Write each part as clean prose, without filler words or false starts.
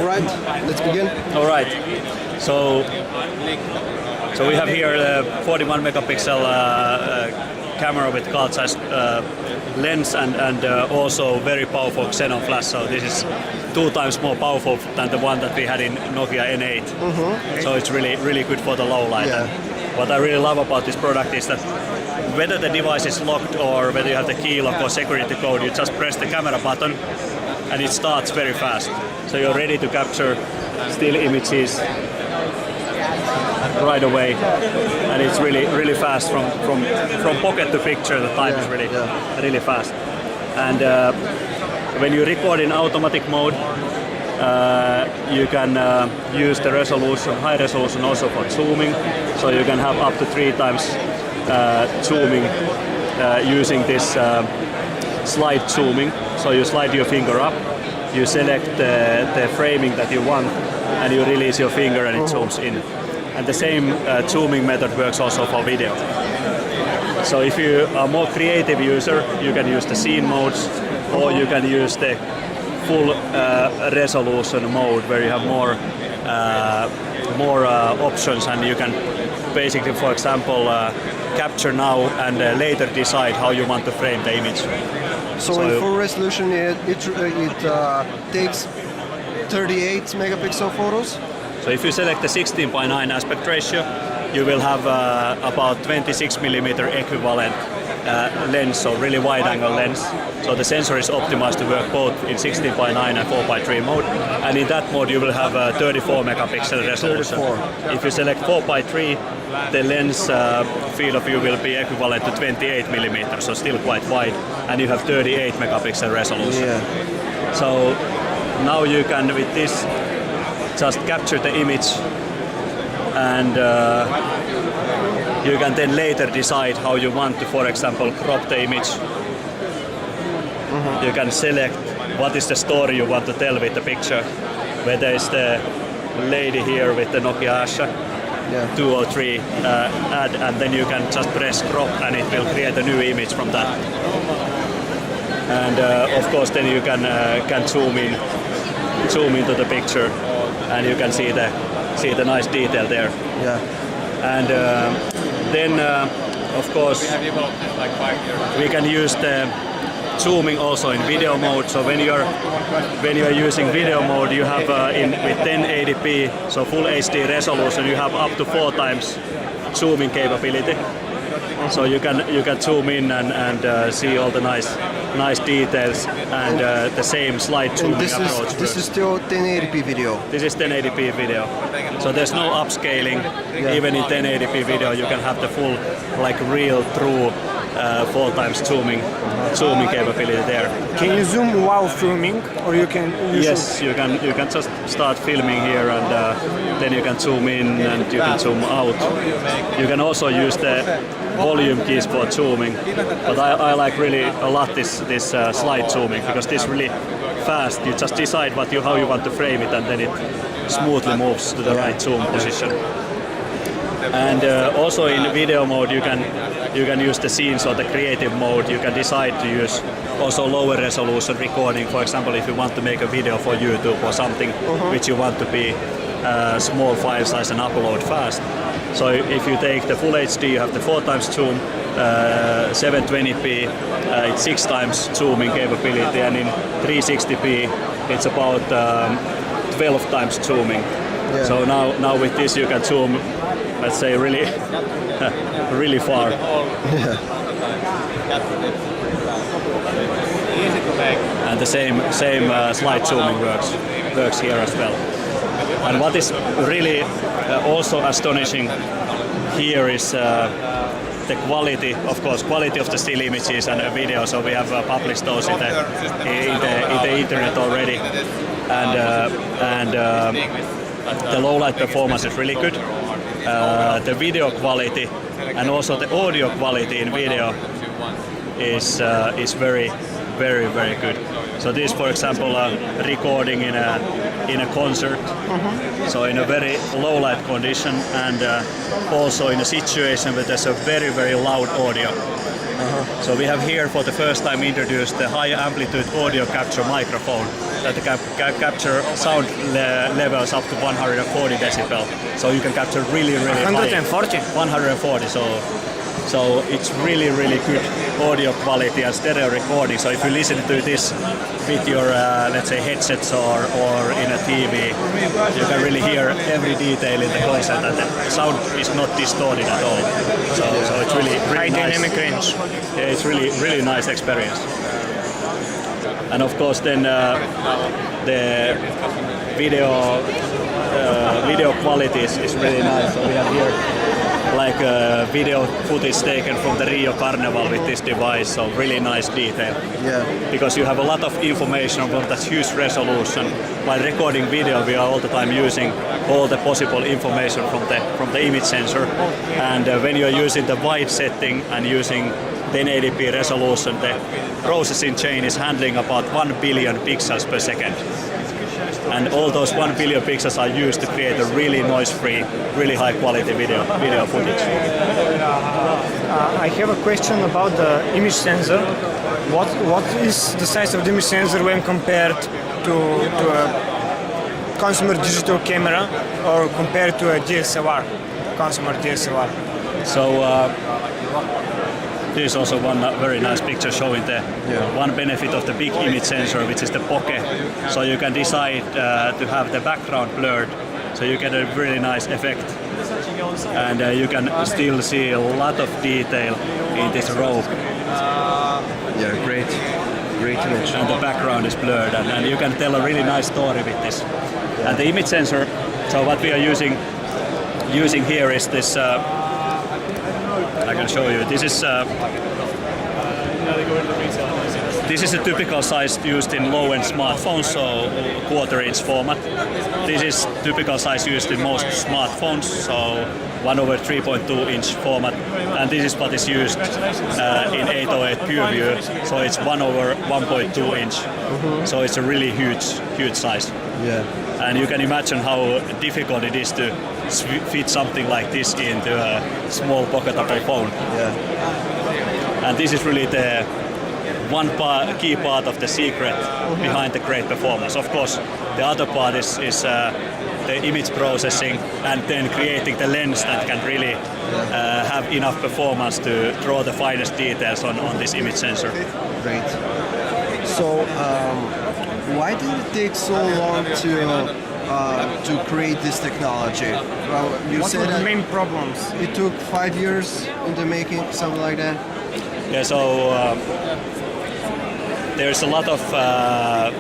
right, let's begin. All right. So we have here a 41 megapixel camera with card-size lens and also very powerful xenon flash. So this is 2 times more powerful than the one that we had in Nokia N8. So it's really good for the low light. Yeah. And what I really love about this product is that whether the device is locked or whether you have the key lock or security code, you just press the camera button and it starts very fast. So you're ready to capture still images right away, and it's really fast from pocket to picture. The time is really fast. And when you record in automatic mode, you can use the resolution, high resolution, also for zooming. So you can have up to 3 times zooming using this slide zooming. So you slide your finger up, you select the framing that you want, and you release your finger and it zooms in. And the same zooming method works also for video. So if you are a more creative user, you can use the scene modes, or you can use the full resolution mode where you have more options, and you can basically, for example, capture now and later decide how you want to frame the image. So in full resolution, it takes 38 megapixel photos. So if you select the 16:9 aspect ratio, you will have about 26mm equivalent lens, so really wide angle lens. So the sensor is optimized to work both in 16:9 and 4:3 mode, and in that mode you will have a 34 megapixel resolution. 34. If you select 4:3, the lens field of view will be equivalent to 28mm, so still quite wide, and you have 38 megapixel resolution. Yeah. So now you can, with this, just capture the image, and you can then later decide how you want to, for example, crop the image. You can select what is the story you want to tell with the picture. Whether it's the lady here with the Nokia Asha 203 ad, and then you can just press crop and it will create a new image from that. And of course then you can zoom into the picture, and you can see the nice detail there. Yeah. And then of course we can use the zooming also in video mode. So when you're using video mode, you have with 1080p, so full HD resolution, you have up to 4 times zooming capability. So you can zoom in and see all the nice details, and the same slide zooming approach. This is still 1080p video. This is 1080p video. So there's no upscaling. Even in 1080p video, you can have the full, like real, true 4 times zooming capability there. Can you zoom while filming, or you can? Yes, you can just start filming here, and then you can zoom in and you can zoom out. You can also use the volume keys for zooming, but I like really a lot this slide zooming, because this really fast. You just decide how you want to frame it, and then it smoothly moves to the right zoom position. And also in video mode you can use the scenes or the creative mode. You can decide to use also lower resolution recording. For example, if you want to make a video for YouTube or something which you want to be small file size and upload fast. So if you take the full HD, you have the 4 times zoom, 720p, it's 6 times zooming capability, and in 360p it's about 12 times zooming. Yeah. So now with this you can zoom, let's say, really far. And the same slide zooming works here as well. And what is really also astonishing here is the quality, of course, quality of the still images and video. So we have published those in the internet already, and the low light performance is really good. The video quality and also the audio quality in video is very good. So this, for example, recording in a concert, so in a very low light condition, and also in a situation where there's a very loud audio. So we have here for the first time introduced the high amplitude audio capture microphone that capture sound levels up to 140 decibel. So you can capture really high. 140? 140. So it's really good audio quality and stereo recording. So if you listen to this with your let's say headsets or in a TV, you can really hear every detail in the concert, and the sound is not distorted at all. So it's really High nice. dynamic range. Yeah, it's really nice experience. And of course then the video quality is really nice. So we have here like video footage taken from the Rio Carnival with this device, so really nice detail. Yeah. Because you have a lot of information from that huge resolution. While recording video, we are all the time using all the possible information from the image sensor. And when you are using the wide setting and using 1080p resolution, the processing chain is handling about 1 billion pixels per second. And all those 1 billion pixels are used to create a really noise-free, really high-quality video footage. I have a question about the image sensor. What is the size of the image sensor when compared to a consumer digital camera or compared to a DSLR, consumer DSLR? So this is also one very nice picture showing the one benefit of the big image sensor, which is the bokeh. So you can decide to have the background blurred, so you get a really nice effect. And you can still see a lot of detail in this rope. Yeah, great image. And the background is blurred, and you can tell a really nice story with this. And the image sensor, so what we are using here is this, I can show you, this is a typical size used in low-end smartphones, so 1/4-inch format. This is typical size used in most smartphones, so 1/3.2-inch format, and this is what is used in 808 PureView, so it's 1/1.2-inch. So it's a really huge size. Yeah. And you can imagine how difficult it is to fit something like this into a small pocketable phone. Yeah. And this is really the key part of the secret behind the great performance. Of course, the other part is the image processing and then creating the lens that can really have enough performance to draw the finest details on this image sensor. Great. So, why did it take so long to create this technology? Well, you What said were the that main problems? it took 5 years in the making, something like that. Yeah, so there's a lot of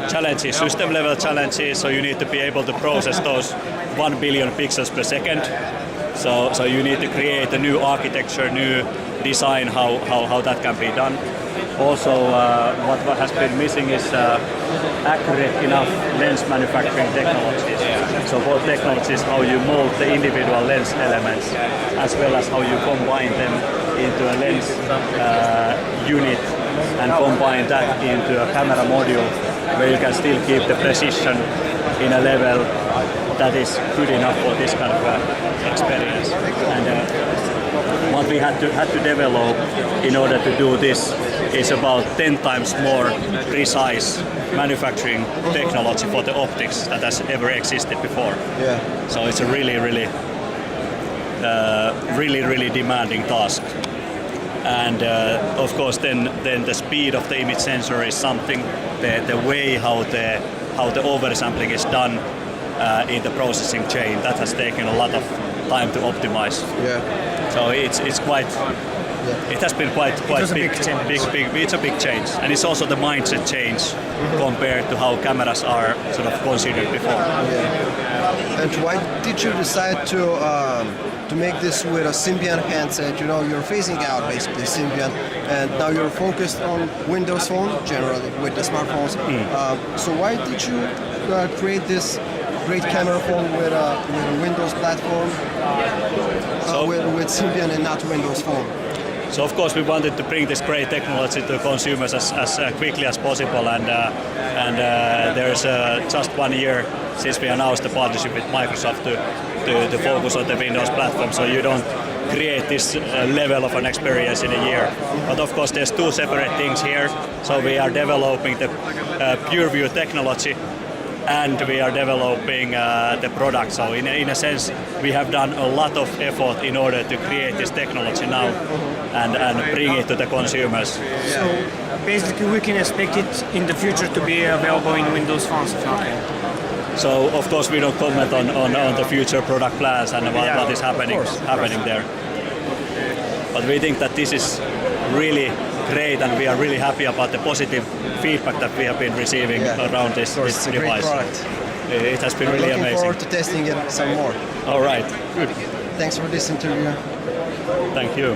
challenges, system level challenges, so you need to be able to process those 1 billion pixels per second. So you need to create a new architecture, new design, how that can be done. Also, what has been missing is accurate enough lens manufacturing technologies. So both technologies, how you mold the individual lens elements, as well as how you combine them into a lens unit and combine that into a camera module where you can still keep the precision in a level that is good enough for this kind of experience. And what we had to develop in order to do this is about 10 times more precise manufacturing technology for the optics that has ever existed before. Yeah. So it's a really demanding task. And of course, then the speed of the image sensor is something. The way how the oversampling is done in the processing chain, that has taken a lot of time to optimize. Yeah. So it's quite. It has been quite was a big change. It's a big change, and it's also the mindset change compared to how cameras are sort of considered before. Yeah. And why did you decide to make this with a Symbian handset? You know, you're phasing out basically Symbian, and now you're focused on Windows Phone generally with the smartphones. So why did you create this great camera phone with a Windows platform with Symbian and not Windows Phone? So of course we wanted to bring this great technology to consumers as quickly as possible, and there's just 1 year since we announced the partnership with Microsoft to focus on the Windows platform. So you don't create this level of an experience in a year. But of course there's two separate things here. So we are developing the PureView technology, and we are developing the product. So in a sense, we have done a lot of effort in order to create this technology now and bring it to the consumers. So basically we can expect it in the future to be available in Windows phones of Nokia. So of course we don't comment on the future product plans and what is happening there. But we think that this is really great, and we are really happy about the positive feedback that we have been receiving around this It's a great device. product. It has been really Looking amazing. forward to testing it some more. All right, good. Thanks for this interview. Thank you.